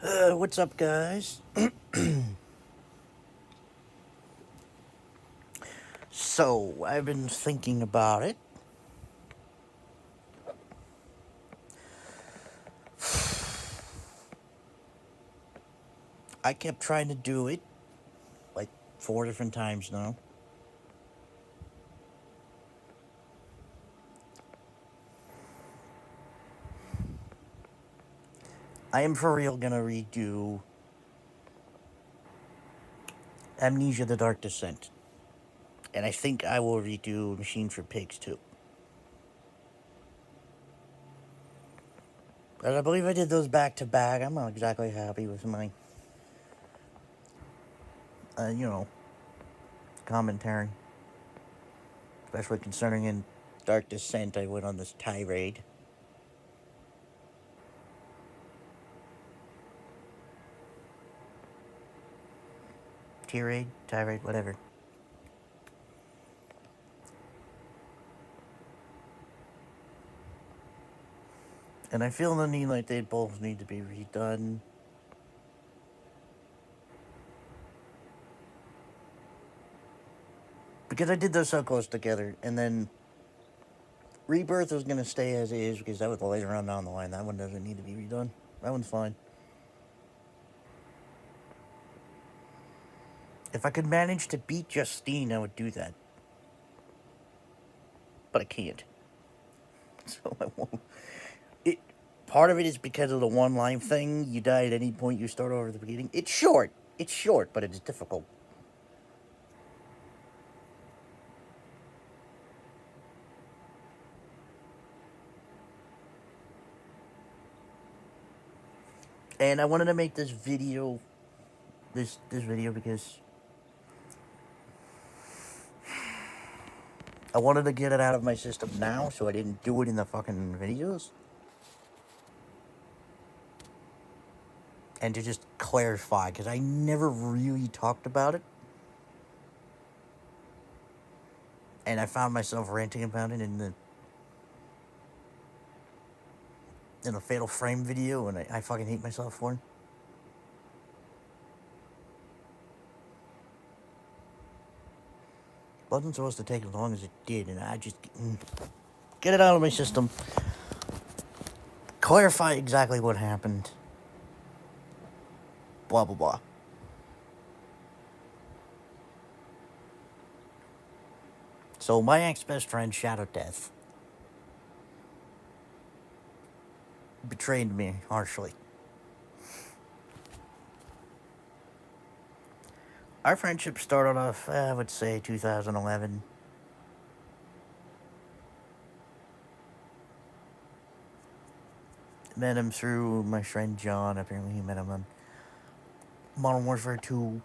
What's up, guys? So, I've been thinking about it. I kept trying to do it, like, 4 different times now. I am for real gonna redo Amnesia the Dark Descent. And I think I will redo Machine for Pigs, too. And I believe I did those back to back. I'm not exactly happy with my, uh, you know, commentary. Especially concerning in Dark Descent, I went on this tirade. Tirade, whatever. And I feel the need like they both need to be redone. Because I did those so close together, and then Rebirth was gonna stay as is because that was later on down the line. That one doesn't need to be redone. That one's fine. If I could manage to beat Justine, I would do that. But I can't. So I won't. It Part of it is because of the one line thing. You die at any point, you start over at the beginning. It's short. It's short, but it's difficult. And I wanted to make this video this video because I wanted to get it out of my system now, so I didn't do it in the fucking videos. And to just clarify, because I never really talked about it. And I found myself ranting about it in a Fatal Frame video, and I fucking hate myself for it. Wasn't supposed to take as long as it did, and I just get it out of my system. Clarify exactly what happened. Blah blah blah. So my ex-best friend, Shadow Death, betrayed me harshly. Our friendship started off, I would say, 2011. Met him through my friend John. Apparently, he met him on Modern Warfare 2.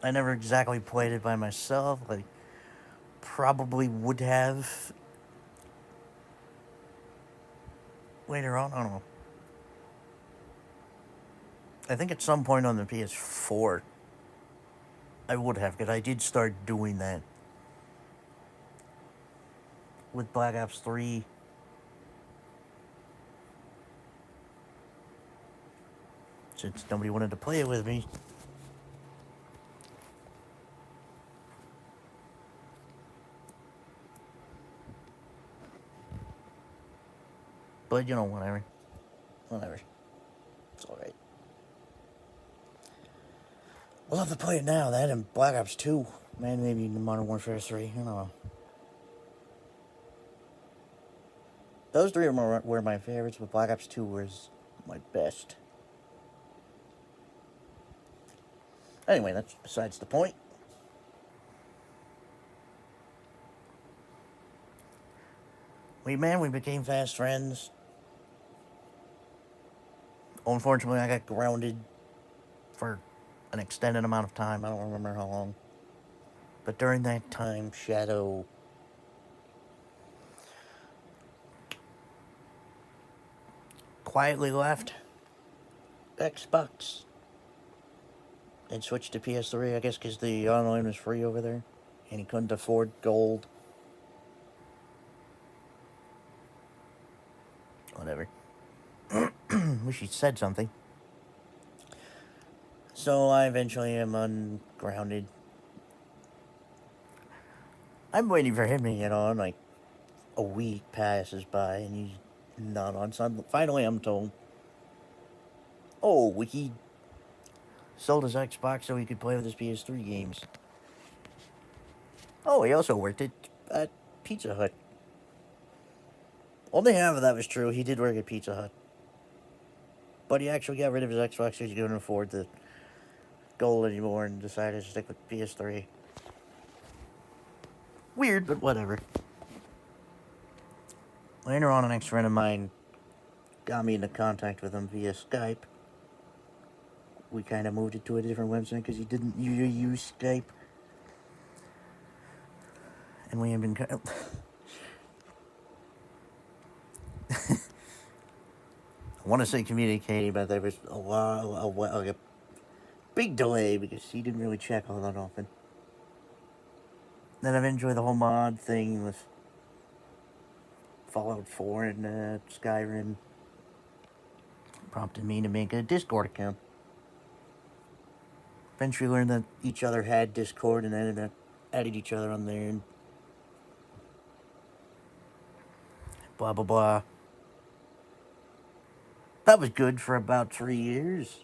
I never exactly played it by myself. I probably would have later on. I don't know. I think at some point on the PS4, I would have, because I did start doing that with Black Ops 3. Since nobody wanted to play it with me. But, you know, whatever. Whatever. It's alright. We'll have to play it now. That and Black Ops 2. Man, maybe Modern Warfare 3. I don't know. Those three were my favorites, but Black Ops 2 was my best. Anyway, that's besides the point. We became fast friends. Unfortunately, I got grounded for an extended amount of time. I don't remember how long. But during that time, Shadow quietly left Xbox and switched to PS3, I guess because the online was free over there. And he couldn't afford gold. whatever. Wish he said something. So I eventually am ungrounded. I'm waiting for him to get on. Like a week passes by and he's not on. So finally, I'm told, oh, he sold his Xbox so he could play with his PS3 games. Oh, he also worked at Pizza Hut. Only half of that was true. He did work at Pizza Hut. But he actually got rid of his Xbox because he couldn't afford the gold anymore and decided to stick with PS3. Weird, but whatever. Later on, an ex-friend of mine got me into contact with him via Skype. We kind of moved it to a different website because he didn't usually use Skype. And we have been... I want to say communicating, but there was a big delay because he didn't really check all that often. Then I've enjoyed the whole mod thing with Fallout 4 and Skyrim. Prompted me to make a Discord account. Eventually learned that each other had Discord and added each other on there and blah blah blah. That was good for about 3 years.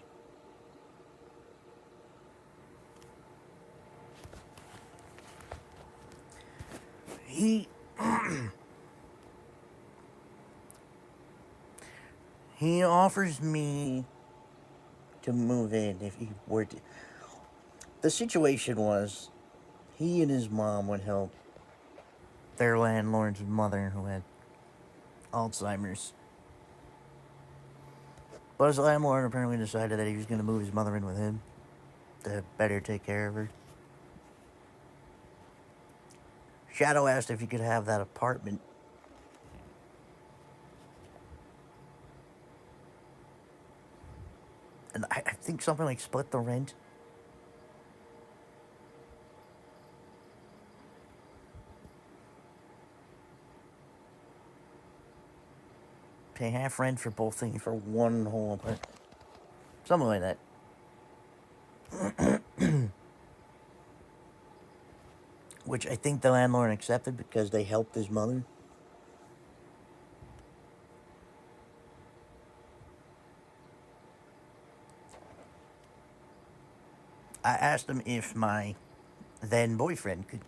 He he offers me to move in if he were to. The situation was, he and his mom would help their landlord's mother who had Alzheimer's. But his landlord apparently decided that he was going to move his mother in with him to better take care of her. Shadow asked if he could have that apartment. And I think something like split the rent. Pay half rent for both things for one whole apartment. Something like that. Which I think the landlord accepted because they helped his mother. I asked him if my then boyfriend could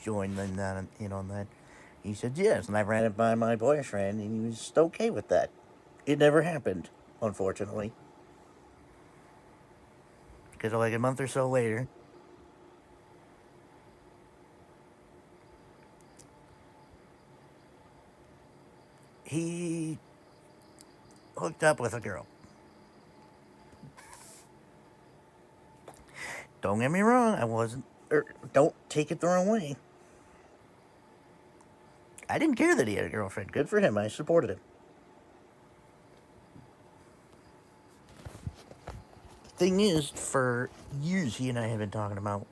join in on that. He said yes, and I ran it by my boyfriend, and he was okay with that. It never happened, unfortunately. Because like a month or so later, he hooked up with a girl. Don't get me wrong, I wasn't. Don't take it the wrong way. I didn't care that he had a girlfriend. Good for him. I supported him. Thing is, for years he and I have been talking about,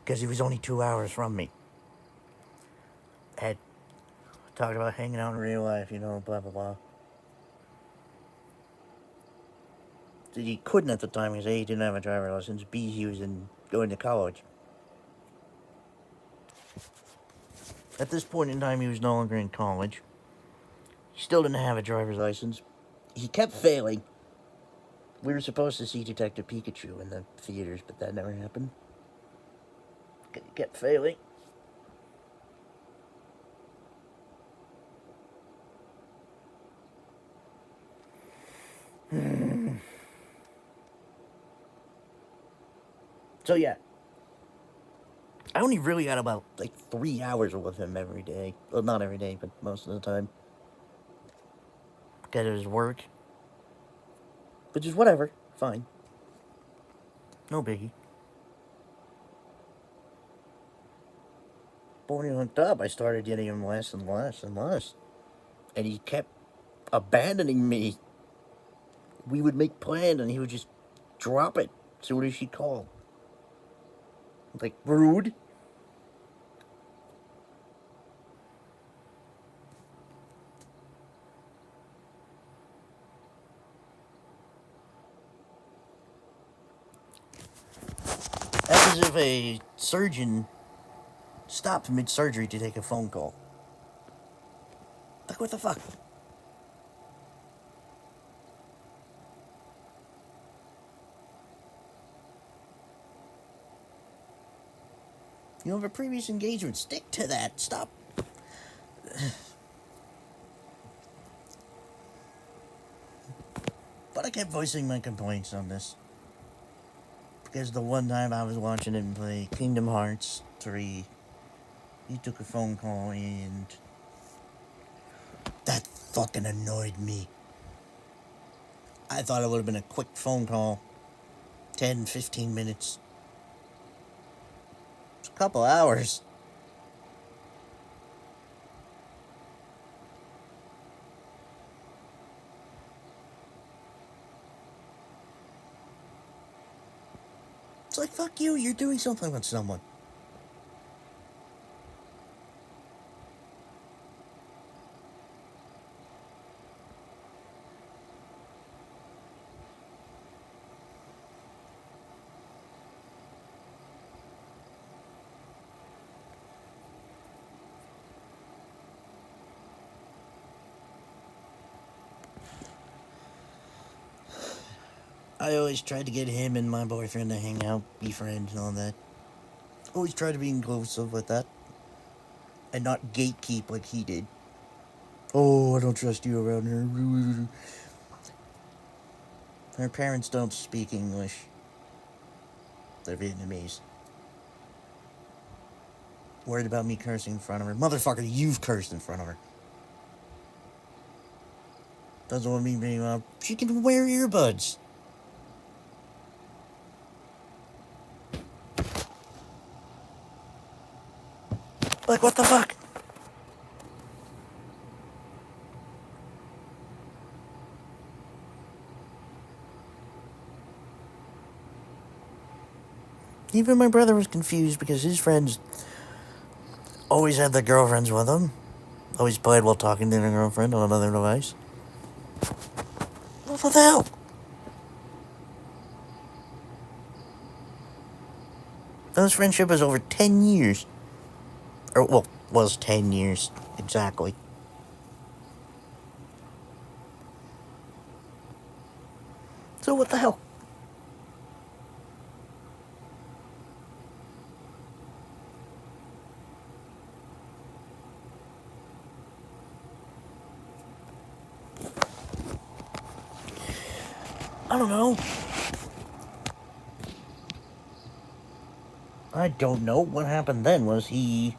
because he was only 2 hours from me, had talked about hanging out in real life, blah blah blah. He couldn't at the time because A, he didn't have a driver's license, B, he was going to college. At this point in time, he was no longer in college. He still didn't have a driver's license. He kept failing. We were supposed to see Detective Pikachu in the theaters, but that never happened. He kept failing. So yeah, I only really got about 3 hours with him every day. Well, not every day, but most of the time. Because of his work. But just whatever, fine. No biggie. But when he hooked up, I started getting him less and less and less. And he kept abandoning me. We would make plans and he would just drop it as soon as she called. Rude. as if a surgeon stopped mid-surgery to take a phone call. Like, what the fuck? You have a previous engagement. Stick to that. Stop. But I kept voicing my complaints on this. Because the one time I was watching him play Kingdom Hearts 3, he took a phone call and that fucking annoyed me. I thought it would have been a quick phone call. 10, 15 minutes. It's a couple hours. It's like, fuck you, you're doing something with someone. I always tried to get him and my boyfriend to hang out, be friends and all that. Always tried to be inclusive with that. And not gatekeep like he did. Oh, I don't trust you around here. Her parents don't speak English. They're Vietnamese. Worried about me cursing in front of her. Motherfucker, you've cursed in front of her. Doesn't want me being loud. She can wear earbuds. Like, what the fuck? Even my brother was confused because his friends always had their girlfriends with them. Always played while talking to their girlfriend on another device. What the hell? This friendship is over 10 years. Or, well, was 10 years. Exactly. So what the hell? I don't know. I don't know. What happened then was he...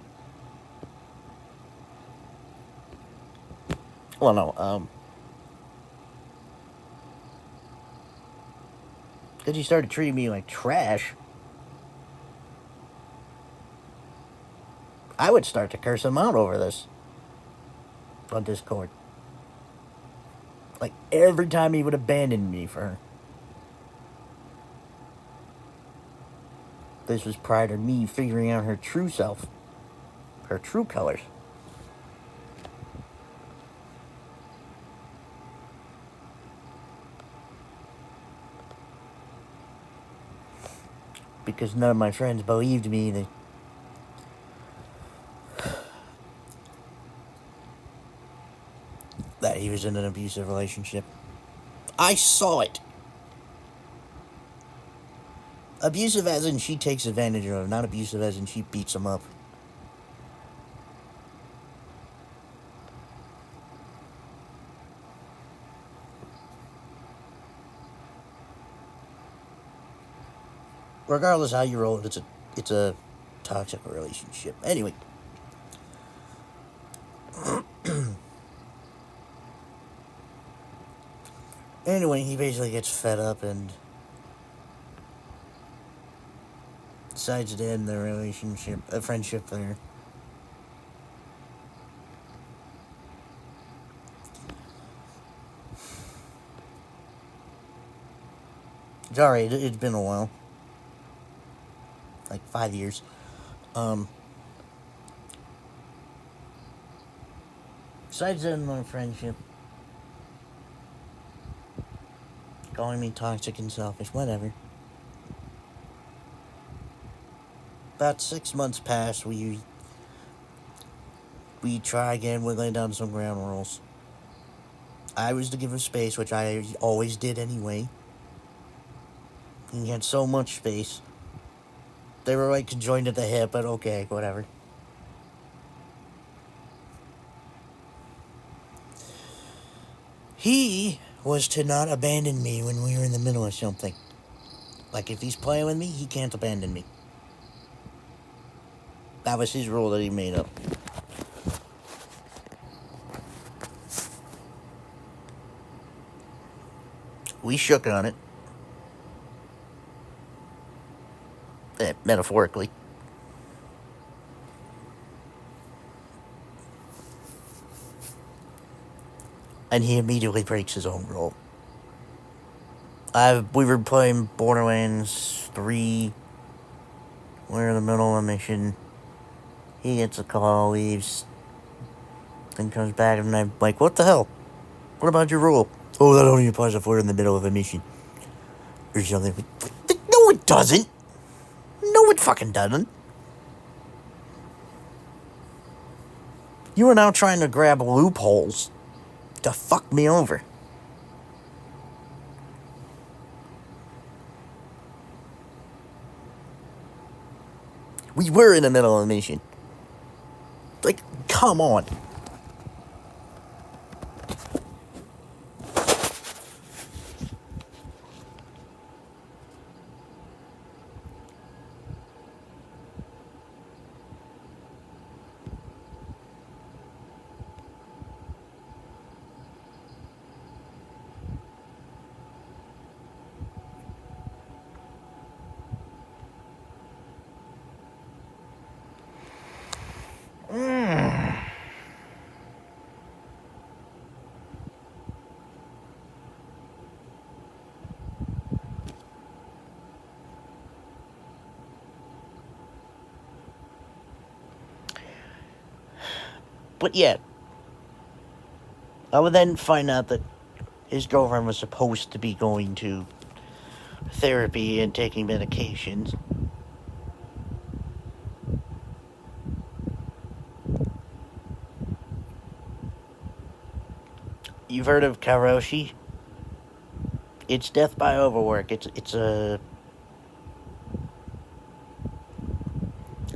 Well, no, because he started treating me like trash. I would start to curse him out over this. On Discord. Like, every time he would abandon me for her. This was prior to me figuring out her true self. Her true colors. Because none of my friends believed me that he was in an abusive relationship. I saw it. Abusive as in she takes advantage of him, not abusive as in she beats him up. Regardless how you roll it, it's a toxic relationship. Anyway. Anyway, he basically gets fed up and decides to end the relationship, a friendship there. Sorry, it's been a while. Like 5 years. Decides to end my friendship. Calling me toxic and selfish, whatever. About 6 months passed. We try again. We're laying down some ground rules. I was to give him space, which I always did anyway. He had so much space. They were like conjoined at the hip, but okay, whatever. He was to not abandon me when we were in the middle of something. Like, if he's playing with me, he can't abandon me. That was his rule that he made up. We shook on it. Metaphorically. And he immediately breaks his own rule. We were playing Borderlands 3. We're in the middle of a mission. He gets a call, leaves, then comes back, and I'm like, what the hell? What about your rule? Oh, that only applies if we're in the middle of a mission. Or something. No, it doesn't. No, it fucking doesn't. You are now trying to grab loopholes to fuck me over. We were in the middle of a mission. Like, come on. But yeah, I would then find out that his girlfriend was supposed to be going to therapy and taking medications. You've heard of karoshi? It's death by overwork. It's a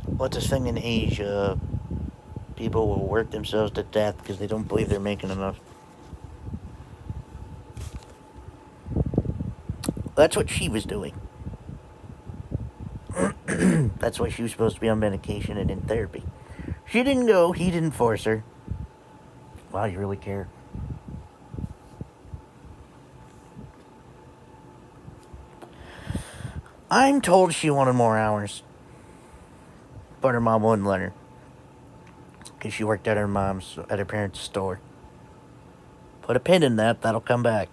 what's this thing in Asia? People will work themselves to death because they don't believe they're making enough. That's what she was doing. That's why she was supposed to be on medication and in therapy. She didn't go. He didn't force her. Wow, you really care. I'm told she wanted more hours, but her mom wouldn't let her because she worked at her parents' store. Put a pin in that. That'll come back.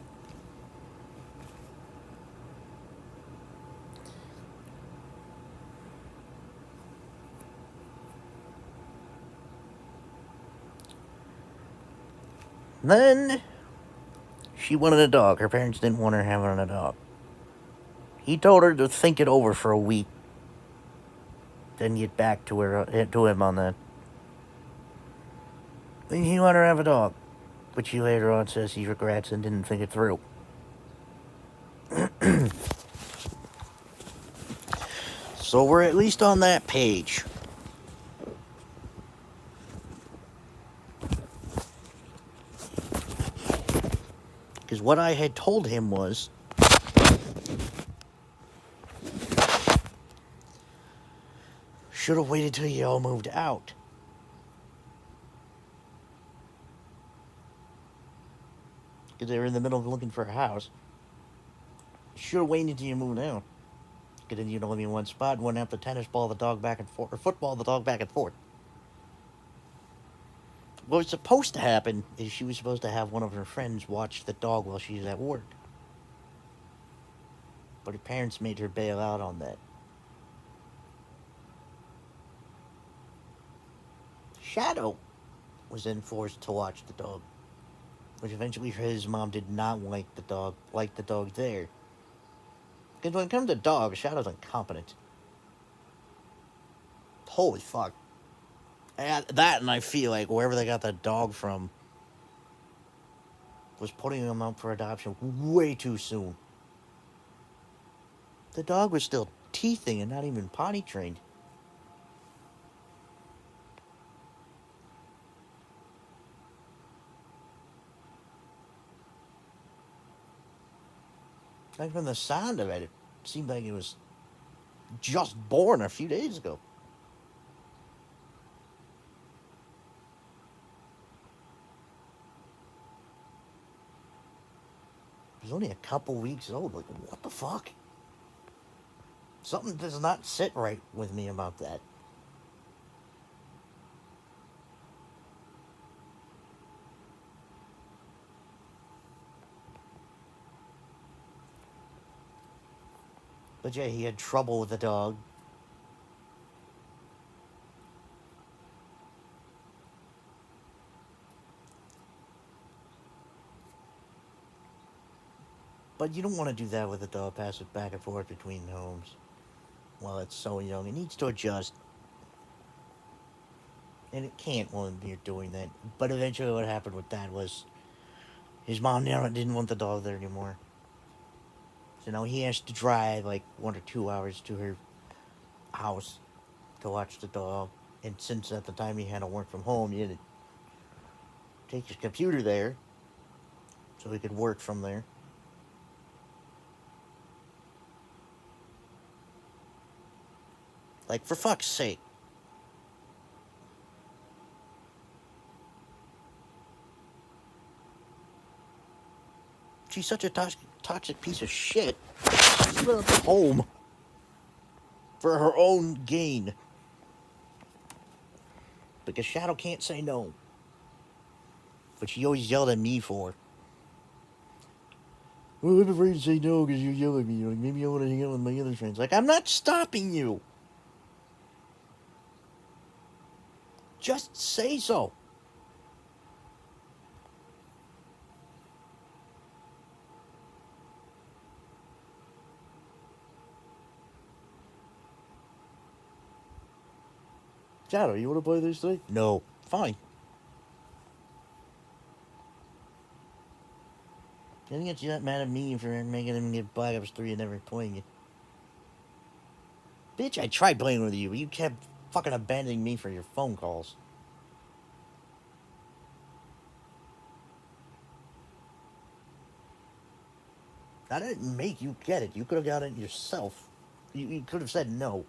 Then she wanted a dog. Her parents didn't want her having a dog. He told her to think it over for a week, then get back to him on that. Then he wanted her to have a dog, which he later on says he regrets and didn't think it through. So we're at least on that page. Because what I had told him was, should have waited till you all moved out. Because they were in the middle of looking for a house. Should have waited till you moved out. Because then you'd only be in one spot and wouldn't have to tennis ball the dog back and forth, or football the dog back and forth. What was supposed to happen is she was supposed to have one of her friends watch the dog while she was at work. But her parents made her bail out on that. Shadow was then forced to watch the dog, which eventually his mom did not like the dog there. Because when it comes to dogs, Shadow's incompetent. holy fuck. And that, and I feel like wherever they got that dog from was putting him up for adoption way too soon. The dog was still teething and not even potty trained. Like from the sound of it, it seemed like it was just born a few days ago. It was only a couple weeks old. Like, what the fuck? Something does not sit right with me about that. But yeah, he had trouble with the dog. But you don't want to do that with a dog, pass it back and forth between homes while it's so young. It needs to adjust. And it can't when you're doing that. But eventually what happened with that was his mom now didn't want the dog there anymore. So now he has to drive like 1 or 2 hours to her house to watch the dog. And since at the time he had to work from home, he had to take his computer there so he could work from there. Like, for fuck's sake. She's such a toxic piece of shit. She's put up a home for her own gain. Because Shadow can't say no. But she always yelled at me for. Well, I'm afraid to say no because you yell at me. Like, maybe I want to hang out with my other friends. Like, I'm not stopping you. Just say so. Shadow, you want to play this thing? No. Fine. I think it's not mad at me for making him get Black Ops 3 and never playing it. Bitch, I tried playing with you, but you kept fucking abandoning me for your phone calls. I didn't make you get it. You could have got it yourself. You could have said no.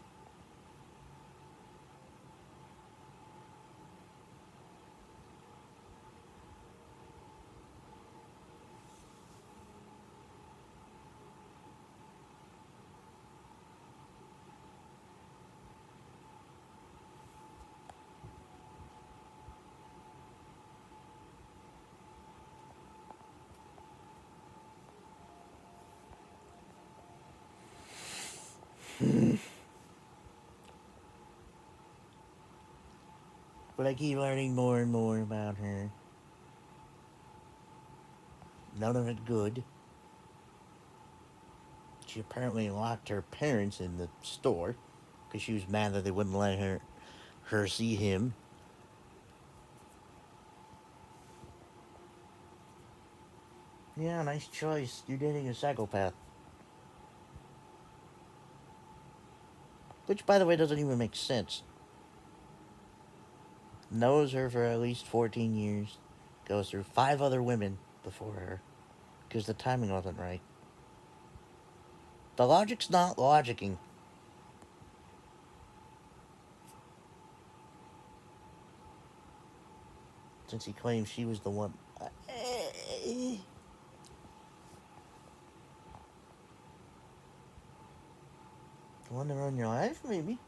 But I keep learning more and more about her. None of it good. She apparently locked her parents in the store because she was mad that they wouldn't let her see him. Yeah, nice choice. You're dating a psychopath. Which, by the way, doesn't even make sense. Knows her for at least 14 years. Goes through 5 other women before her. Because the timing wasn't right. The logic's not logicking. Since he claims she was the one. The one to run your life, maybe?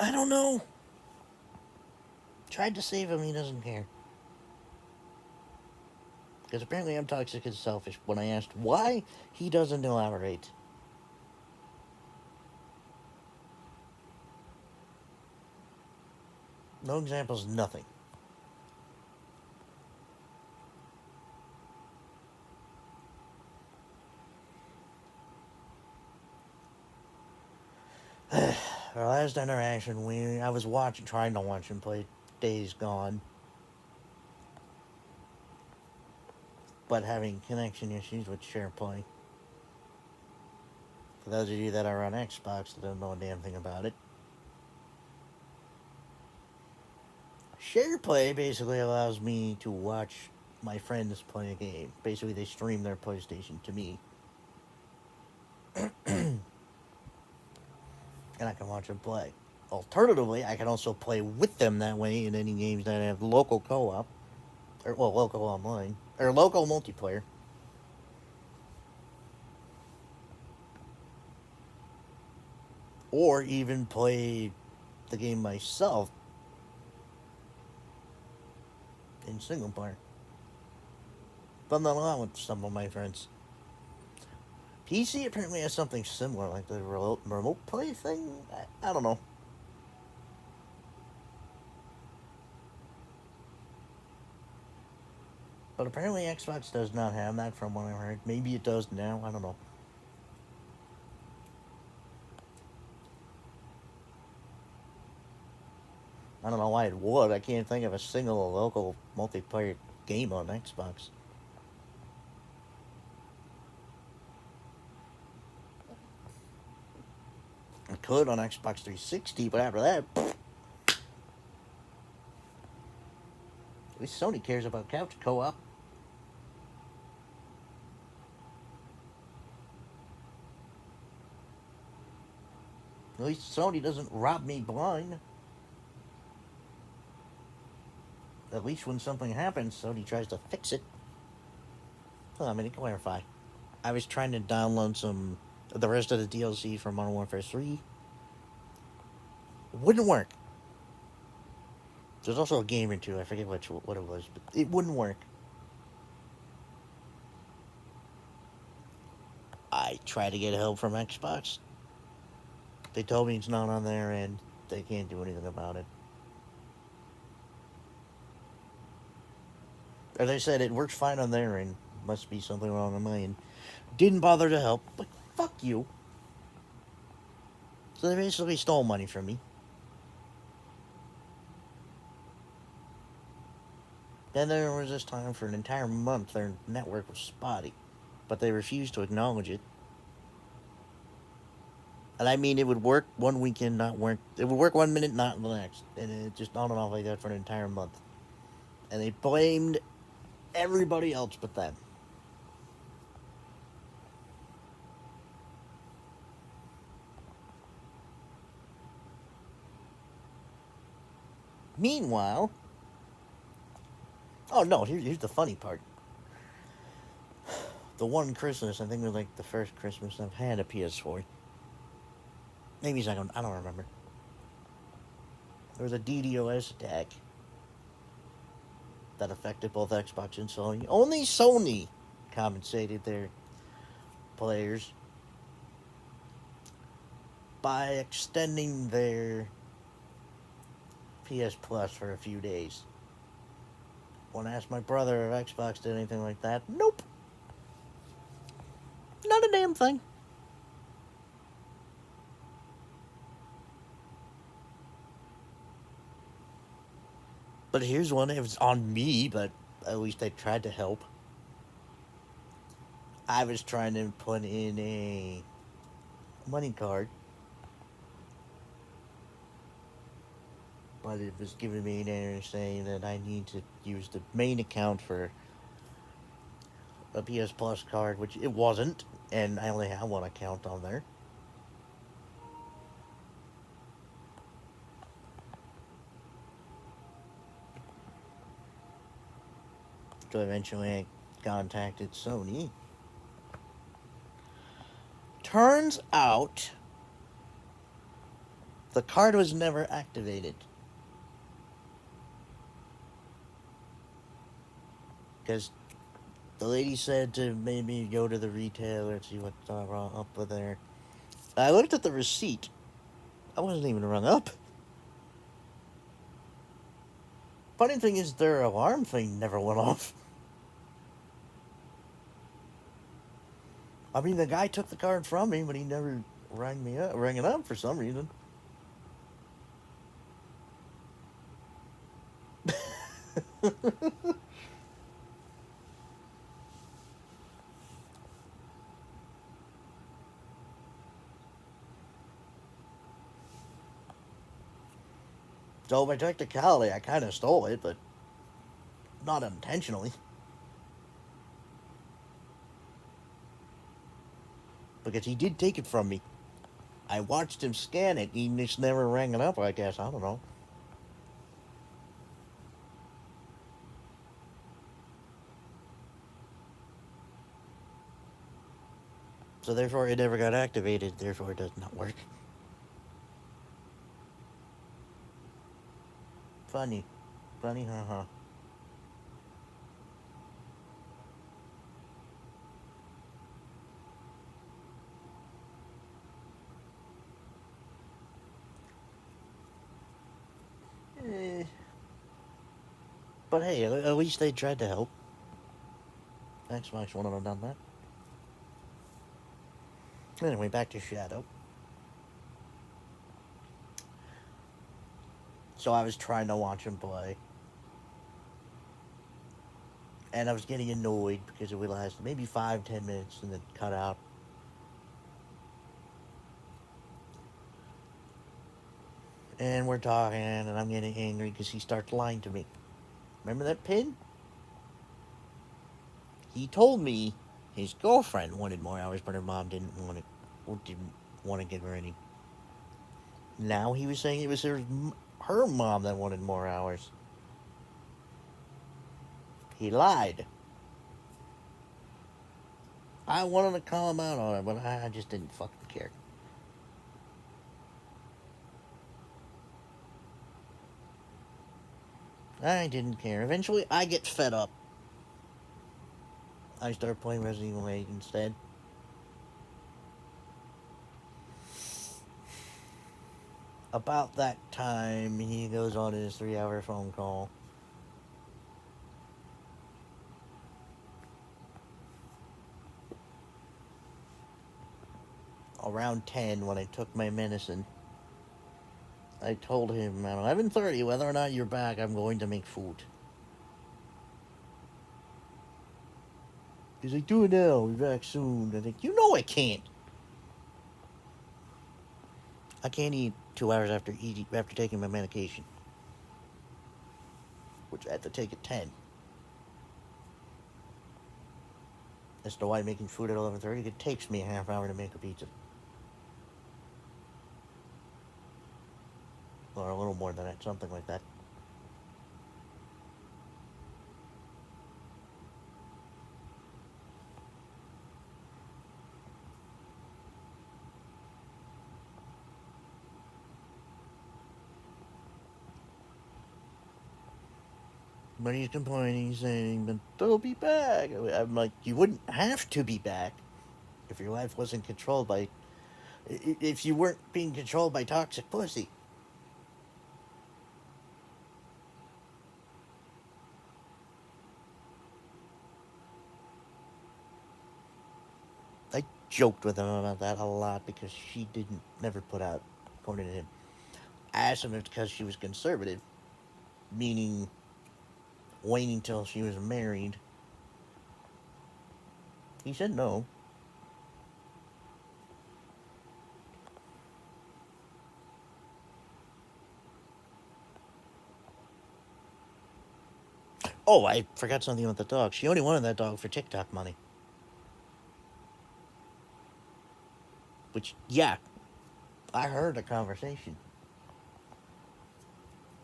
I don't know. Tried to save him, he doesn't care. Because apparently I'm toxic and selfish. When I asked why, he doesn't elaborate. No examples, nothing. Our last interaction, I was trying to watch him play Days Gone, but having connection issues with SharePlay. For those of you that are on Xbox that don't know a damn thing about it, SharePlay basically allows me to watch my friends play a game. Basically, they stream their PlayStation to me, and I can watch them play. Alternatively, I can also play with them that way in any games that have local co-op, or well, local online, or local multiplayer. Or even play the game myself in single player. Done that a lot with some of my friends. PC apparently has something similar, like the remote play thing. I don't know. But apparently Xbox does not have that from what I heard. Maybe it does now, I don't know. I don't know why it would. I can't think of a single local multiplayer game on Xbox. It could on Xbox 360, but after that, pfft. At least Sony cares about couch co-op. At least Sony doesn't rob me blind. At least when something happens, Sony tries to fix it. Hold on, let me clarify. I was trying to download the rest of the DLC for Modern Warfare 3. It wouldn't work. There's also a game or two. I forget what it was, but it wouldn't work. I tried to get help from Xbox. They told me it's not on their end. They can't do anything about it. Or they said it works fine on their end. Must be something wrong on my end. Didn't bother to help. But fuck you. So they basically stole money from me. Then there was this time for an entire month their network was spotty. But they refused to acknowledge it. And I mean, it would work one weekend, not work. It would work 1 minute, not the next. And it just on and off like that for an entire month. And they blamed everybody else but them. Meanwhile, oh no, here's the funny part. The one Christmas, I think it was like the first Christmas I've had a PS4. Maybe second, I don't remember. There was a DDoS attack that affected both Xbox and Sony. Only Sony compensated their players by extending their PS Plus for a few days. When I asked my brother if Xbox did anything like that, nope. Not a damn thing. But here's one. It was on me, but at least they tried to help. I was trying to put in a money card, but it was giving me an error saying that I need to use the main account for a PS Plus card, which it wasn't, and I only have one account on there. So eventually I contacted Sony. Turns out the card was never activated. Because the lady said to maybe go to the retailer and see what's wrong up with there. I looked at the receipt. I wasn't even rung up. Funny thing is, their alarm thing never went off. I mean, the guy took the card from me, but he never rang it up for some reason. So by technicality, I kind of stole it, but not intentionally. Because he did take it from me. I watched him scan it. He just never rang it up, I guess. I don't know. So therefore, it never got activated. Therefore, it does not work. Funny. Funny, haha. Eh. But hey, at least they tried to help. Xbox wouldn't have done that. Anyway, back to Shadow. So I was trying to watch him play. And I was getting annoyed because it would last maybe 5-10 minutes and then cut out. And we're talking, and I'm getting angry because he starts lying to me. Remember that pin? He told me his girlfriend wanted more hours, but her mom didn't want it, or didn't want to give her any. Now he was saying it was her mom that wanted more hours. He lied. I wanted to call him out on it, but I just didn't fucking care. I didn't care. Eventually, I get fed up. I start playing Resident Evil 8 instead. About that time, he goes on his 3-hour phone call. Around 10, when I took my medicine, I told him at 11:30 whether or not you're back, I'm going to make food. He's like, do it now, I'll be back soon. I think, you know I can't. I can't eat 2 hours after taking my medication, which I have to take at 10. As to why making food at 11:30, it takes me a half hour to make a pizza. Or a little more than that, something like that. But he's complaining, saying, but they'll be back. I'm like, you wouldn't have to be back if your life wasn't controlled by. If you weren't being controlled by toxic pussy. I joked with him about that a lot because she didn't never put out, according to him. I asked him if it's because she was conservative, meaning waiting till she was married. He said no. Oh, I forgot something about the dog. She only wanted that dog for TikTok money. Which, yeah, I heard the conversation.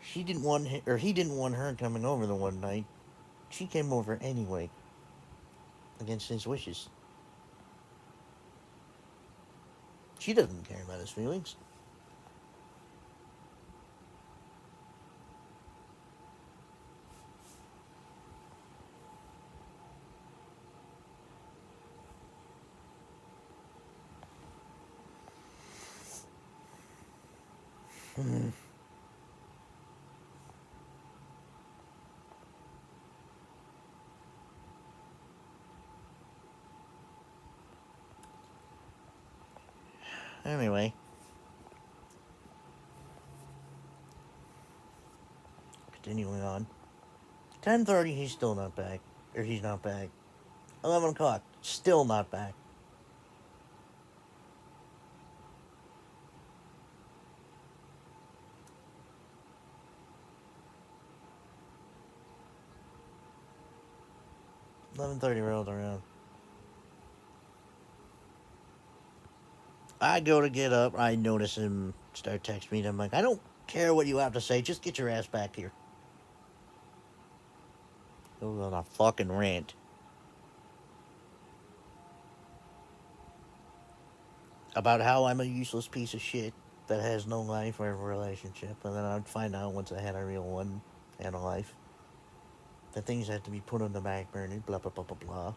She didn't want or he didn't want her coming over the one night. She came over anyway, against his wishes. She doesn't care about his feelings. Anyway, continuing on. 10:30, he's still not back. Or he's not back. 11 o'clock, still not back. "11:30 rolls around. I go to get up. I notice him start texting me. And I'm like, I don't care what you have to say. Just get your ass back here. Goes on a fucking rant about how I'm a useless piece of shit that has no life or relationship. And then I'd find out once I had a real one and a life that things had to be put on the back burner. Blah, blah, blah, blah, blah.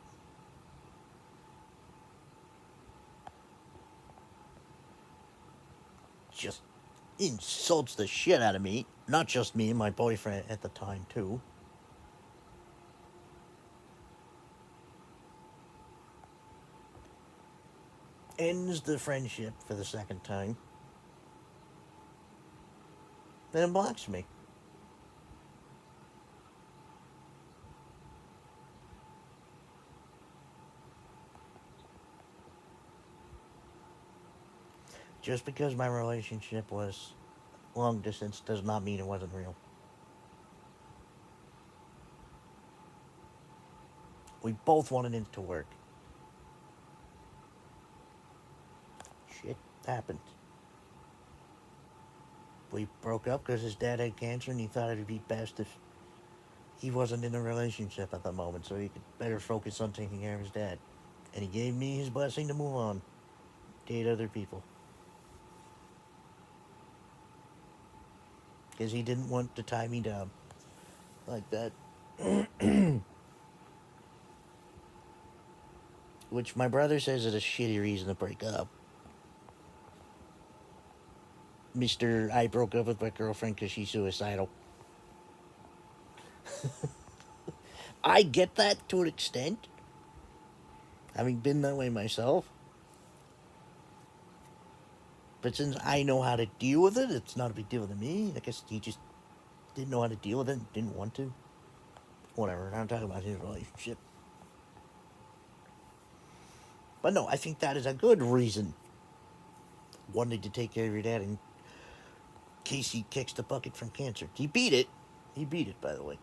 Just insults the shit out of me. Not just me, my boyfriend at the time, too. Ends the friendship for the second time. Then blocks me. Just because my relationship was long distance does not mean it wasn't real. We both wanted it to work. Shit happened. We broke up because his dad had cancer and he thought it'd be best if he wasn't in a relationship at the moment so he could better focus on taking care of his dad. And he gave me his blessing to move on, date other people. Because he didn't want to tie me down like that. Which my brother says is a shitty reason to break up. Mr. I broke up with my girlfriend because she's suicidal. I get that to an extent, having been that way myself. But since I know how to deal with it, it's not a big deal to me. I guess he just didn't know how to deal with it and didn't want to. Whatever, I'm talking about his relationship. But no, I think that is a good reason. Wanting to take care of your dad in case he kicks the bucket from cancer. He beat it. He beat it, by the way.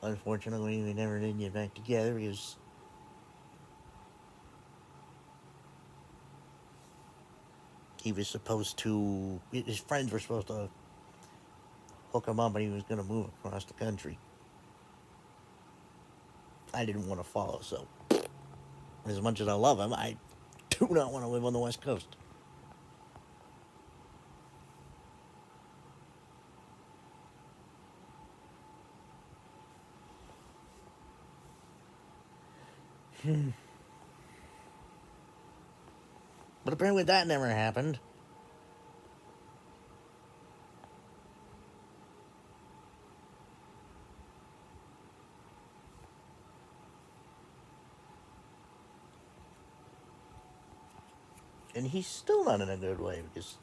Unfortunately, we never did get back together because he was supposed to. His friends were supposed to hook him up, and he was going to move across the country. I didn't want to follow, so as much as I love him, I do not want to live on the West Coast. But apparently that never happened. And he's still not in a good way because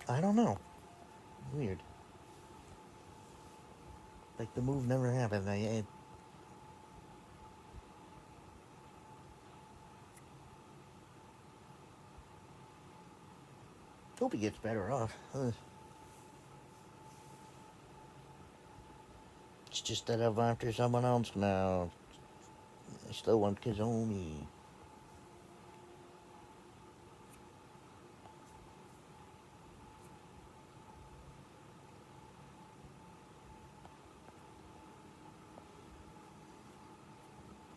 I don't know. Weird. Like the move never happened. I hope he gets better off. It's just that I'm after someone else now. I still want Kizomi.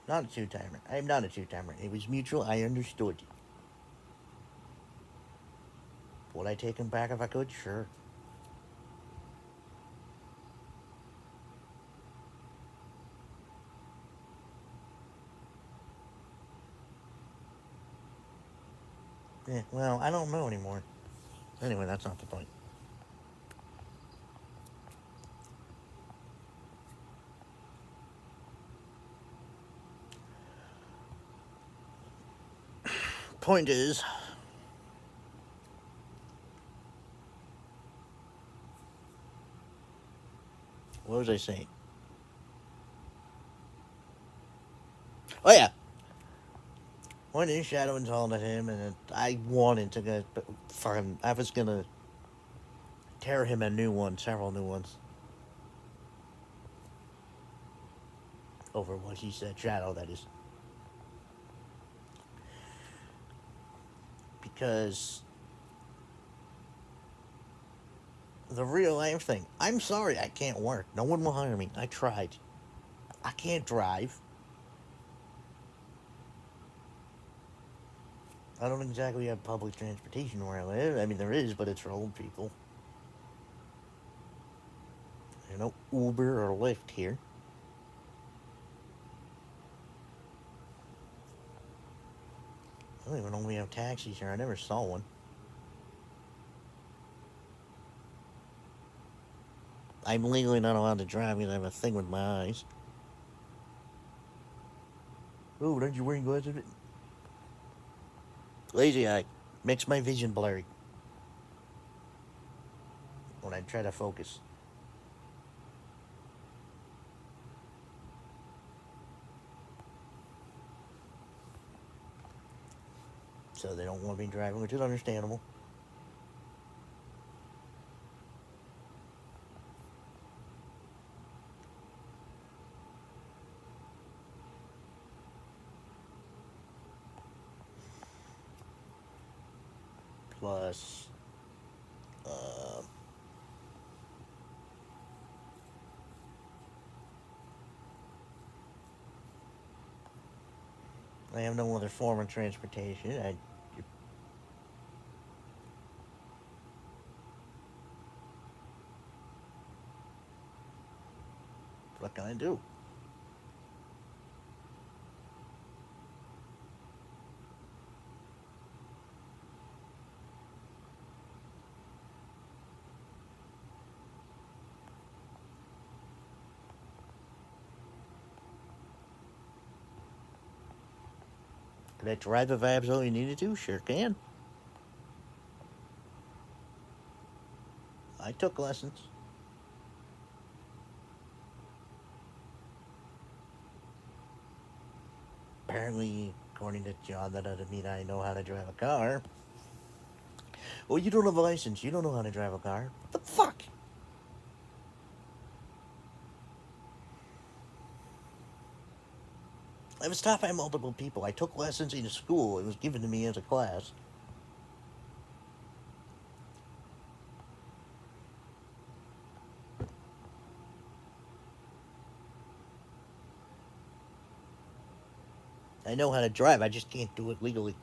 Not a two-timer. I'm not a two-timer. It was mutual. I understood. Would I take him back if I could? Sure. Well, I don't know anymore. Anyway, that's not the point. Point is, what was I saying? Oh yeah, point is, Shadow installed at him, and I wanted to get for him. I was gonna tear him a new one, several new ones, over what he said. Shadow, that is, because the real life thing. I'm sorry, I can't work. No one will hire me. I tried. I can't drive. I don't exactly have public transportation where I live. I mean, there is, but it's for old people. There's no Uber or Lyft here. I don't even know if we have taxis here. I never saw one. I'm legally not allowed to drive because I have a thing with my eyes. Oh, aren't you wearing glasses? Lazy eye. Makes my vision blurry when I try to focus. So they don't want me driving, which is understandable. Plus, uh, I have no other form of transportation. What can I do? Could I drive if I absolutely needed to? Sure can. I took lessons. Apparently, according to John, that doesn't mean I know how to drive a car. Well, you don't have a license. You don't know how to drive a car. What the fuck? I was taught by multiple people. I took lessons in school. It was given to me as a class. I know how to drive. I just can't do it legally.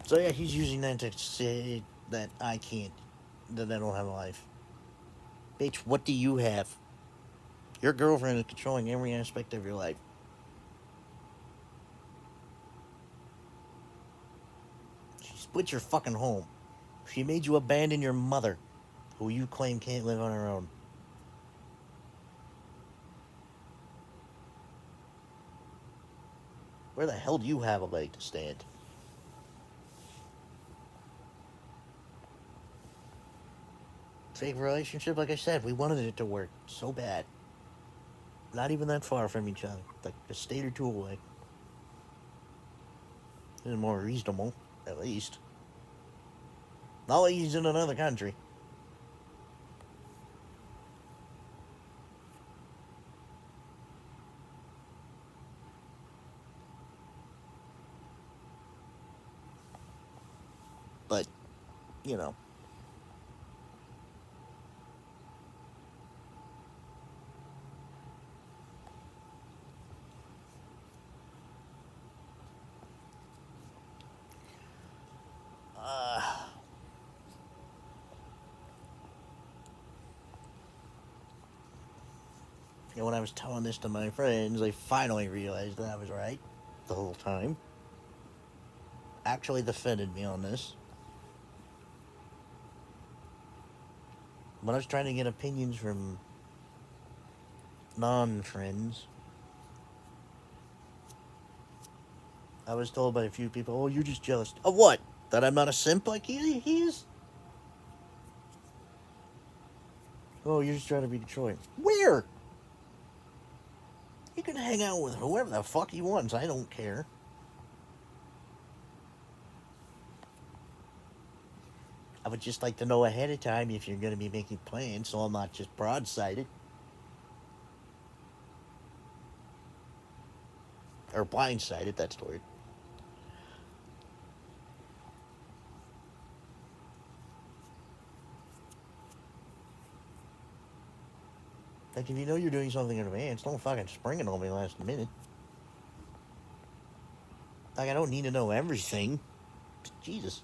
So yeah, he's using that to say that I can't, that I don't have a life. Bitch, what do you have? Your girlfriend is controlling every aspect of your life. She split your fucking home. She made you abandon your mother, who you claim can't live on her own. Where the hell do you have a leg to stand? Fake relationship, like I said, we wanted it to work so bad. Not even that far from each other, like a state or two away. This is more reasonable, at least. Not like he's in another country. But, you know. Uh, And when I was telling this to my friends, they finally realized that I was right the whole time. Actually defended me on this. When I was trying to get opinions from non-friends, I was told by a few people, "Oh, you're just jealous." Of what? That I'm not a simp like he is? Oh, you're just trying to be Detroit. Where? You can hang out with whoever the fuck he wants. I don't care. I would just like to know ahead of time if you're going to be making plans so I'm not just broadsided. Or blindsided, that's the word. Like, if you know you're doing something in advance, don't fucking spring it on me last minute. Like, I don't need to know everything. Jesus.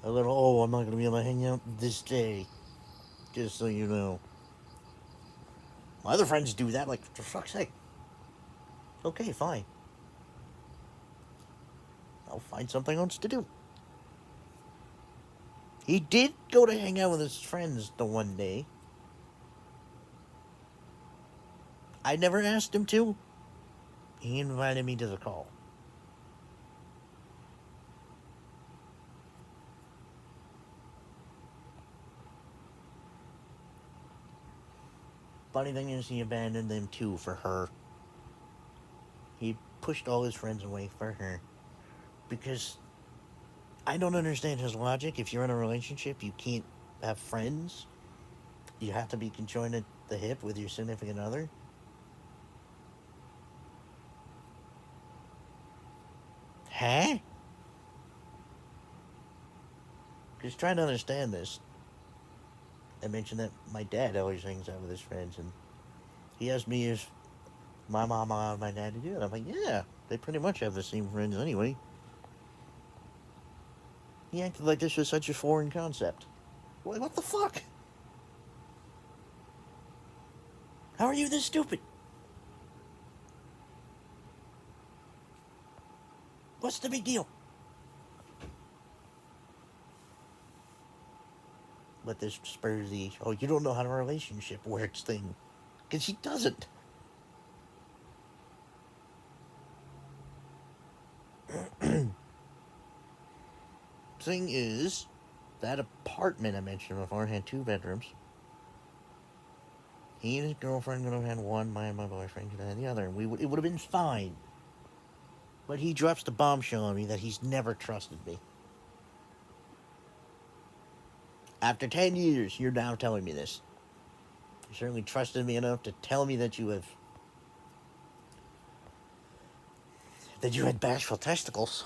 A little, oh, I'm not going to be able to hang out this day. Just so you know. My other friends do that, like, for fuck's sake. Okay, fine. I'll find something else to do. He did go to hang out with his friends the one day. I never asked him to. He invited me to the call. Funny thing is, he abandoned them too for her. He pushed all his friends away for her. Because I don't understand his logic. If you're in a relationship, you can't have friends. You have to be conjoined at the hip with your significant other. Huh? Just trying to understand this. I mentioned that my dad always hangs out with his friends, and he asked me if my mom allowed my dad to do it. I'm like, yeah, they pretty much have the same friends anyway. He acted like this was such a foreign concept. What the fuck? How are you this stupid? What's the big deal? But this spurs the, oh, you don't know how a relationship works thing. Because he doesn't. Thing is, that apartment I mentioned before had 2 bedrooms. He and his girlfriend could have had one, my boyfriend could have had the other. It would have been fine. But he drops the bombshell on me that he's never trusted me. After 10 years, you're now telling me this. You certainly trusted me enough to tell me that you had bashful testicles.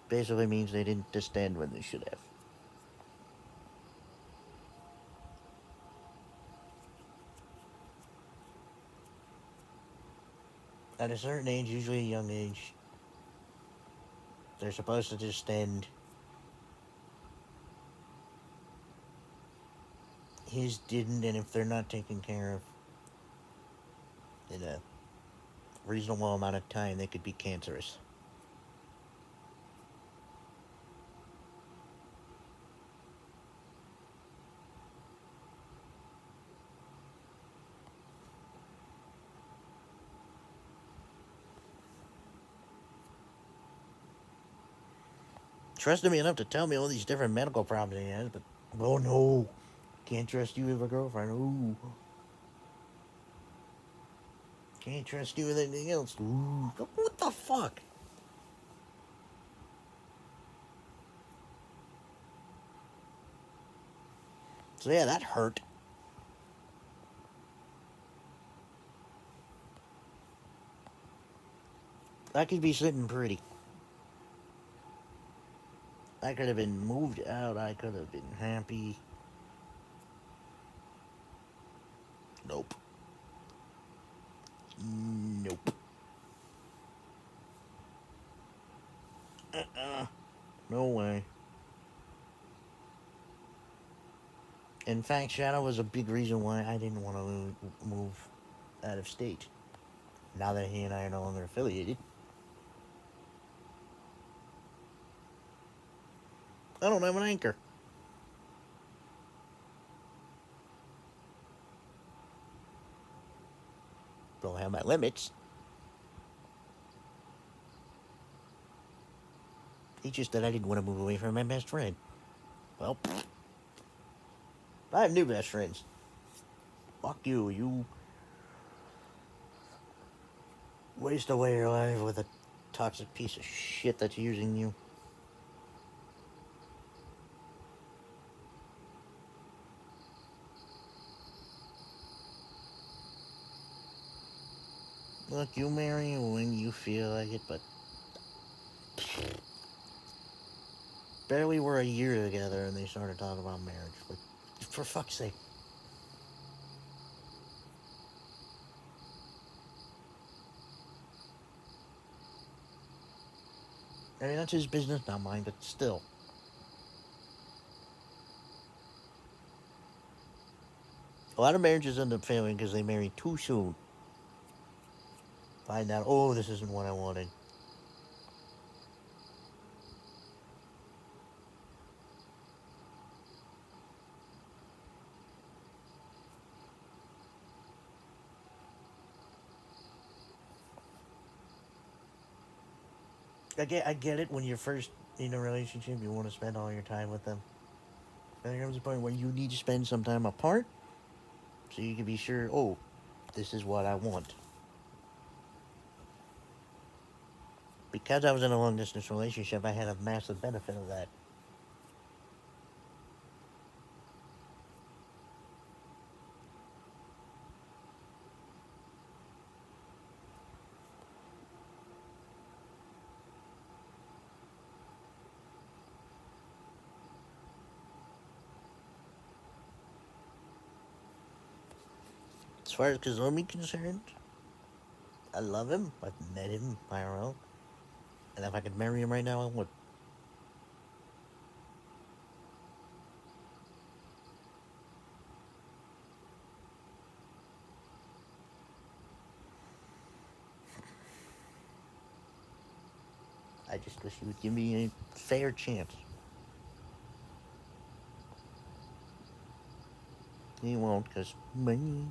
Basically means they didn't distend when they should have. At a certain age, usually a young age, they're supposed to distend. His didn't, and if they're not taken care of in a reasonable amount of time, they could be cancerous. Trusted me enough to tell me all these different medical problems he has, but oh no, can't trust you with a girlfriend. Ooh, can't trust you with anything else. Ooh, what the fuck? So yeah, that hurt. I could be sitting pretty. I could have been moved out. I could have been happy. Nope. Nope. Uh-uh. No way. In fact, Shadow was a big reason why I didn't want to move out of state. Now that he and I are no longer affiliated, I don't have an anchor. Don't have my limits. It's just that I didn't want to move away from my best friend. Well, I have new best friends. Fuck you. You waste away your life with a toxic piece of shit that's using you. Look, you marry when you feel like it, but barely were a year together and they started talking about marriage. Like, for fuck's sake. I mean, that's his business, not mine, but still. A lot of marriages end up failing because they marry too soon. Find out, oh, this isn't what I wanted. I get it when you're first in a relationship, you want to spend all your time with them. But there comes a point where you need to spend some time apart so you can be sure, oh, this is what I want. Because I was in a long distance relationship, I had a massive benefit of that. As far as Kazumi concerned, I love him. I've met him IRL. And if I could marry him right now, I would. I just wish he would give me a fair chance. He won't, because money.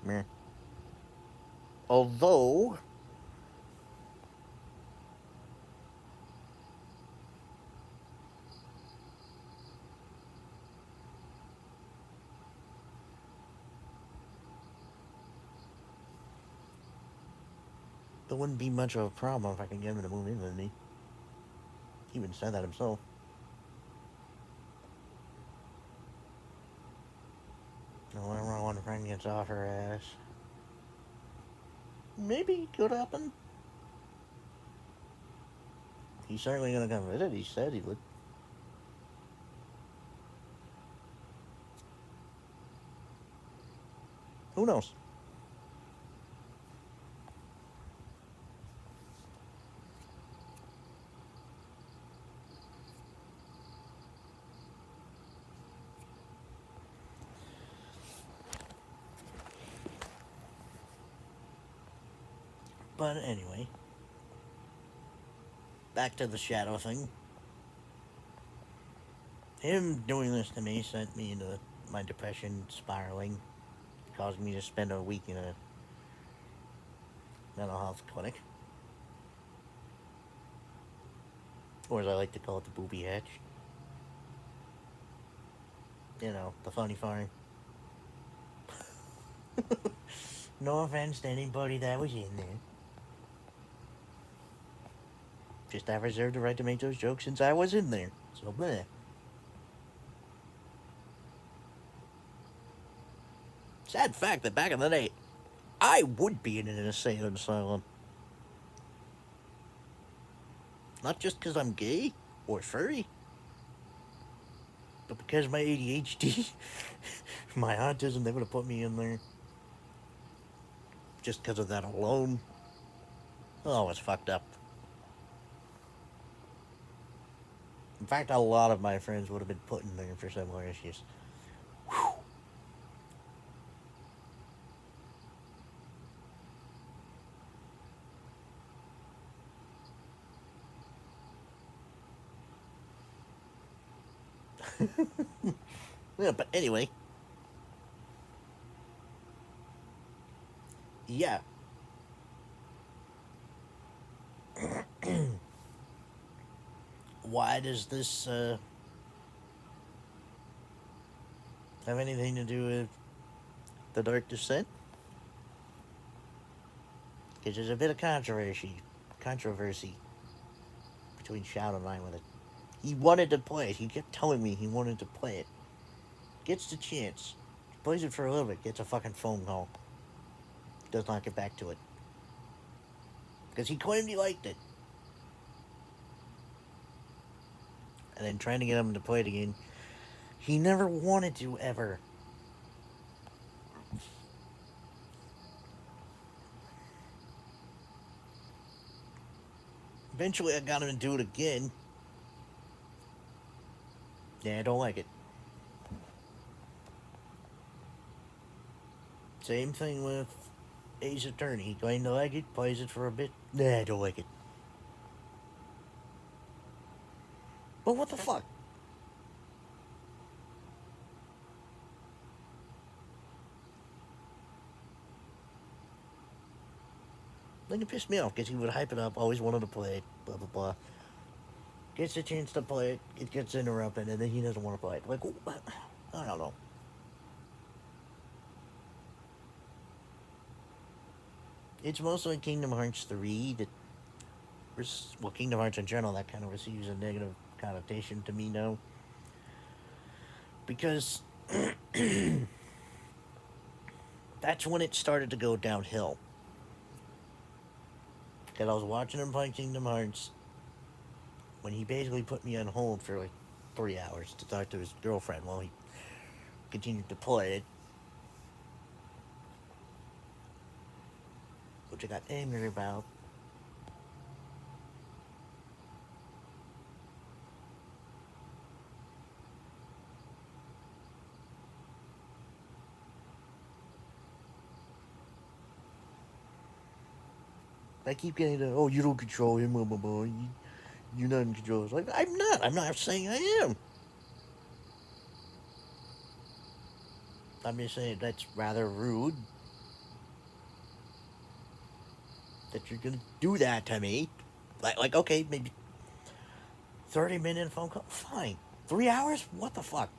Meh. Although, there wouldn't be much of a problem if I could get him to move in with me. He even said that himself. Whenever one friend gets off her ass. Maybe it could happen. He's certainly gonna come visit. He said he would. Who knows? But anyway, back to the shadow thing. Him doing this to me sent me into my depression spiraling, caused me to spend a week in a mental health clinic, or as I like to call it, the booby hatch. You know, the funny farm. No offense to anybody that was in there. Just I reserved the right to make those jokes since I was in there. So bleh. Sad fact that back in the day, I would be in an insane asylum. Not just because I'm gay or furry, but because my ADHD, my autism, they would have put me in there. Just because of that alone. Oh, it's fucked up. In fact, a lot of my friends would have been put in there for similar issues. Yeah, but anyway, yeah. Why does this have anything to do with the Dark Descent? Because there's a bit of controversy between Shout and I with it. He wanted to play it. He kept telling me he wanted to play it. Gets the chance. Plays it for a little bit. Gets a fucking phone call. Does not get back to it. Because he claimed he liked it. And then trying to get him to play it again. He never wanted to, ever. Eventually, I got him to do it again. Yeah, I don't like it. Same thing with Ace Attorney. He claimed to like it, plays it for a bit. Nah, I don't like it. But what the fuck? Like, it pissed me off because he would hype it up, always wanted to play it, blah, blah, blah. Gets a chance to play it, it gets interrupted, and then he doesn't want to play it. Like, I don't know. It's mostly Kingdom Hearts 3 that, well, Kingdom Hearts in general, that kind of receives a negative connotation to me now. Because that's when it started to go downhill. Because I was watching him play Kingdom Hearts when he basically put me on hold for like 3 hours to talk to his girlfriend while he continued to play it, which I got angry about. I keep getting the, oh, you don't control him, blah, blah, blah. You're not in control. It's like, I'm not. I'm not saying I am. I'm just saying that's rather rude that you're gonna do that to me. Like okay, maybe 30-minute phone call. Fine. 3 hours? What the fuck?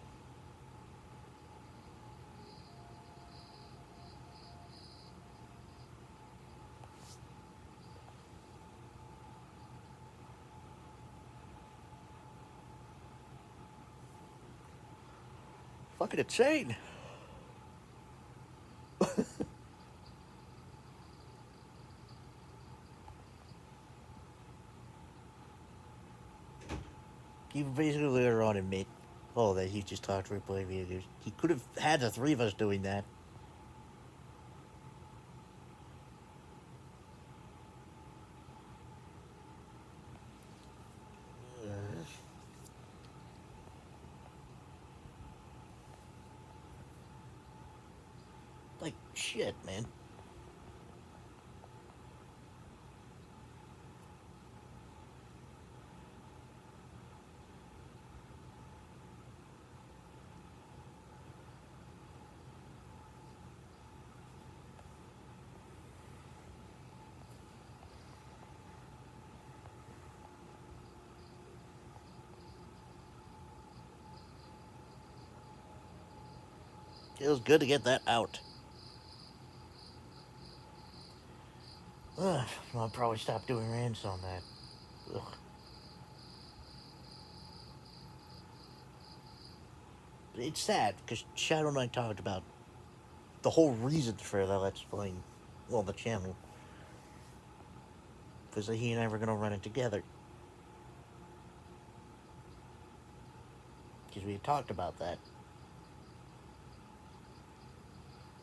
Fucking insane. He basically later on admit, oh, that he just talked for play video games. He could have had the three of us doing that. Like, shit, man. It was good to get that out. I'll probably stop doing rants on that. Ugh. It's sad because Shadow and I talked about the whole reason for the Let's Play, well, the channel, was that he and I were gonna run it together. Because we had talked about that.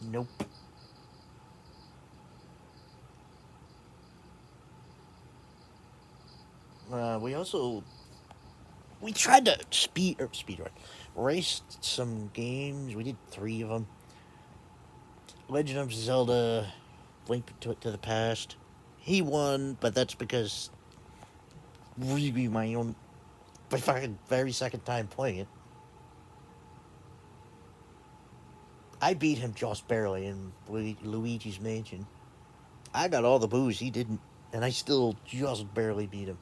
Nope. We also We tried to speedrun, race some games. We did 3 of them. Legend of Zelda, Link to the Past. He won, but that's because really my fucking very second time playing it. I beat him just barely in Luigi's Mansion. I got all the booze, he didn't, and I still just barely beat him.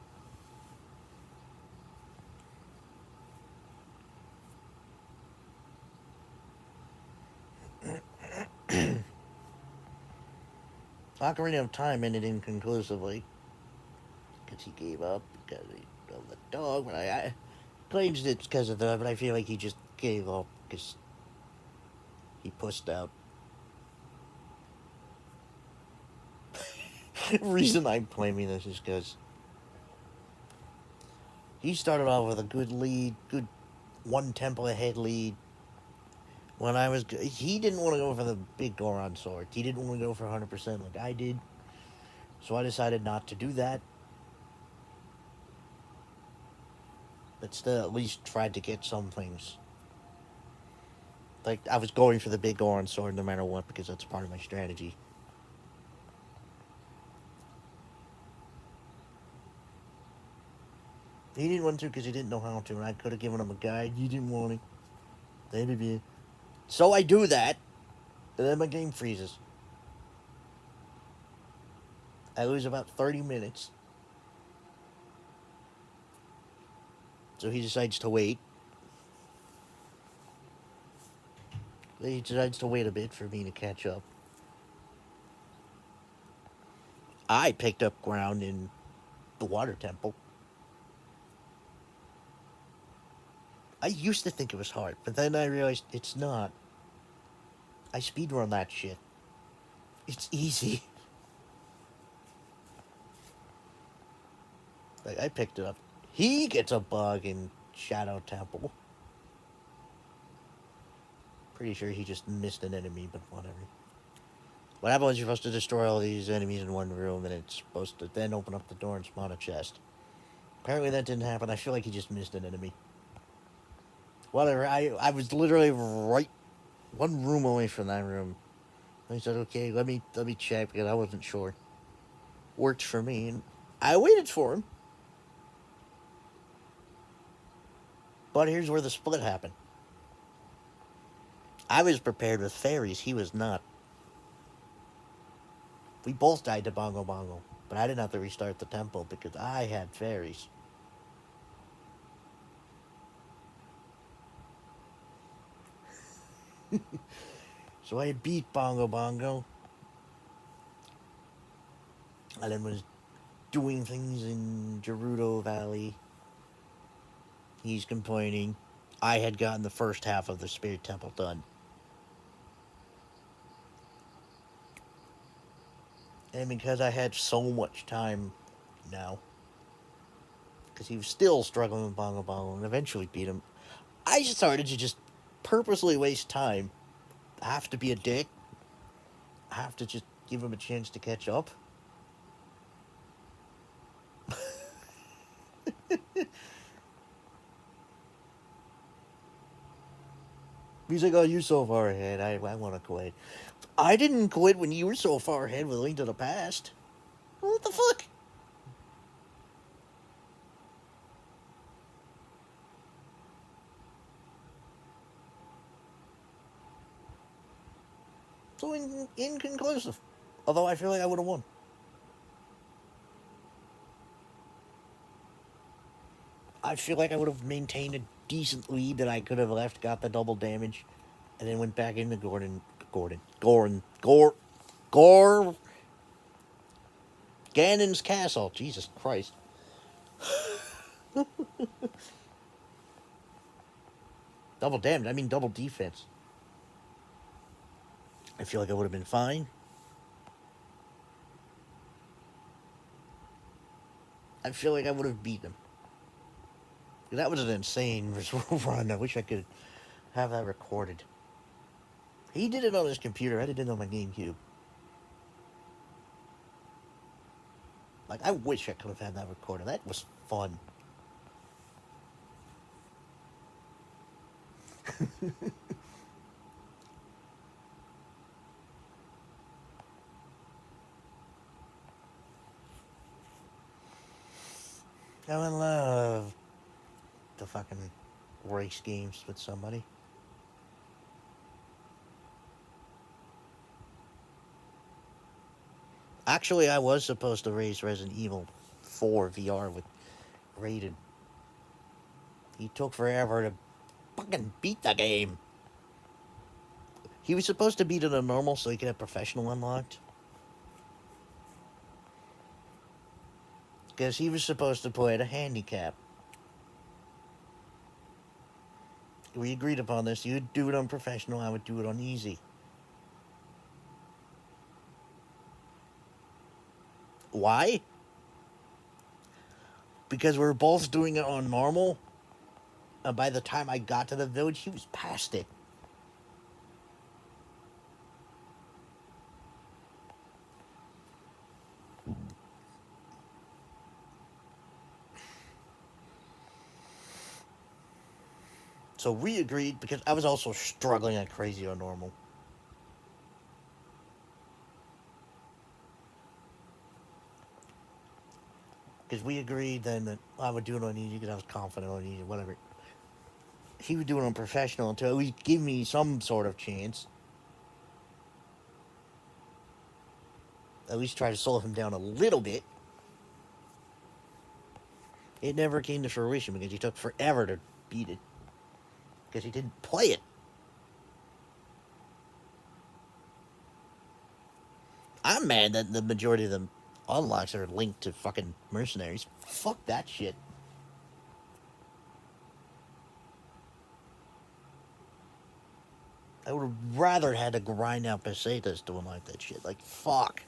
Ocarina of Time ended inconclusively because he gave up because of the dog. But I claims it's because of that, but I feel like he just gave up because he pushed out. Reason I'm claiming this is because he started off with a good lead, good one tempo ahead lead. When he didn't want to go for the big Goron sword. He didn't want to go for 100% like I did. So I decided not to do that. But still, at least tried to get some things. Like, I was going for the big Goron sword no matter what because that's part of my strategy. He didn't want to because he didn't know how to, and I could have given him a guide. He didn't want it. Maybe. So I do that, and then my game freezes. I lose about 30 minutes. So he decides to wait. He decides to wait a bit for me to catch up. I picked up ground in the water temple. I used to think it was hard, but then I realized it's not. I speedrun that shit. It's easy. Like, I picked it up. He gets a bug in Shadow Temple. Pretty sure he just missed an enemy, but whatever. What happens is you're supposed to destroy all these enemies in one room, and it's supposed to then open up the door and spawn a chest. Apparently that didn't happen. I feel like he just missed an enemy. Whatever. I was literally right one room away from that room. And he said, "Okay, let me check," because I wasn't sure. Worked for me, and I waited for him. But here's where the split happened. I was prepared with fairies. He was not. We both died to Bongo Bongo, but I didn't have to restart the temple because I had fairies. So I beat Bongo Bongo, and then was doing things in Gerudo Valley. He's complaining. I had gotten the first half of the Spirit Temple done. And because I had so much time now, because he was still struggling with Bongo Bongo and eventually beat him, I started to just purposely waste time. I have to be a dick. I have to just give him a chance to catch up. He's like, "Oh, you're so far ahead. I want to quit." I didn't quit when you were so far ahead with Link to the Past. What the fuck? So inconclusive. Although I feel like I would have won. I feel like I would have maintained a decent lead that I could have left, got the double damage, and then went back into Gore, Ganon's castle. Jesus Christ. Double damage, I mean double defense. I feel like I would have been fine. I feel like I would have beaten him. That was an insane run. I wish I could have that recorded. He did it on his computer. I did it on my GameCube. Like, I wish I could have had that recorded. That was fun. I would love to fucking race games with somebody. Actually, I was supposed to race Resident Evil 4 VR with Raiden. He took forever to fucking beat the game. He was supposed to beat it on normal so he could have professional unlocked. Because he was supposed to play at a handicap. We agreed upon this. You'd do it on professional, I would do it on easy. Why? Because we were both doing it on normal. And by the time I got to the village, he was past it. So we agreed because I was also struggling like crazy on normal. Because we agreed then that I would do it on easy because I was confident on easy, whatever. He would do it on professional until he would give me some sort of chance. At least try to slow him down a little bit. It never came to fruition because he took forever to beat it. Because he didn't play it. I'm mad that the majority of the unlocks are linked to fucking mercenaries. Fuck that shit. I would have rather had to grind out pesetas to unlock that shit. Like, fuck.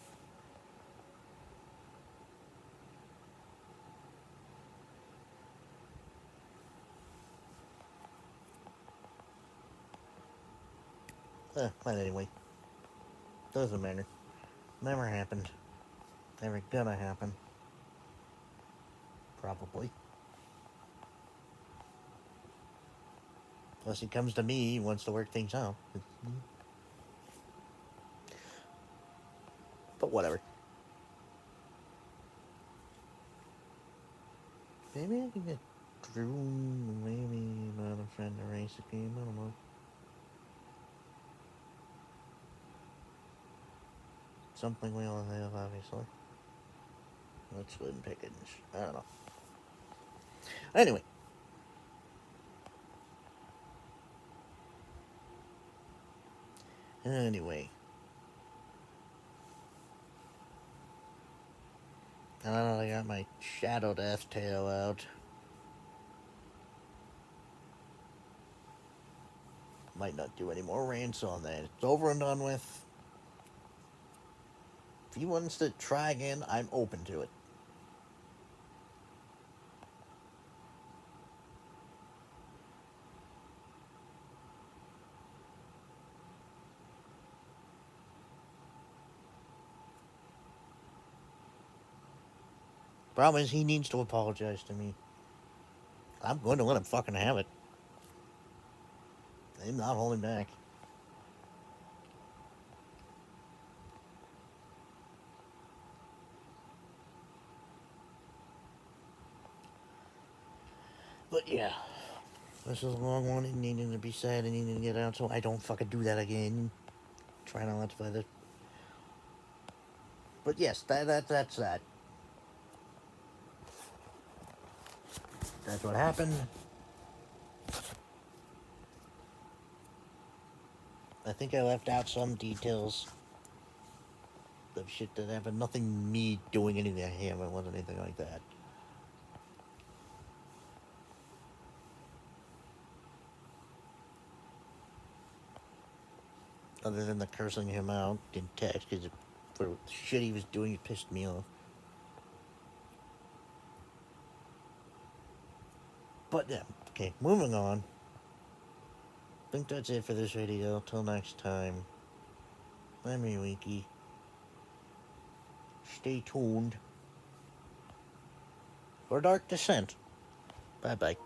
But anyway. Doesn't matter. Never happened. Never gonna happen. Probably. Unless he comes to me, he wants to work things out. But whatever. Maybe I can get Drew, maybe another friend to race a game. I don't know. Something we all have, obviously. Let's Slim Pickens. I don't know. Anyway. Anyway. I don't know, I got my Shadow Death tail out. Might not do any more rants on that. It's over and done with. If he wants to try again, I'm open to it. Problem is, he needs to apologize to me. I'm going to let him fucking have it. I'm not holding back. But yeah. This is a long one. It needed to be said. It needed to get out so I don't fucking do that again. Try not to play this. But yes, that's that. That's what happened. I think I left out some details of shit that happened. Nothing me doing anything to him. It wasn't anything like that. Other than the cursing him out in text, because for the shit he was doing, it pissed me off. But yeah, okay, moving on. I think that's it for this video. Till next time, I'm Wiki. Stay tuned for Dark Descent. Bye bye.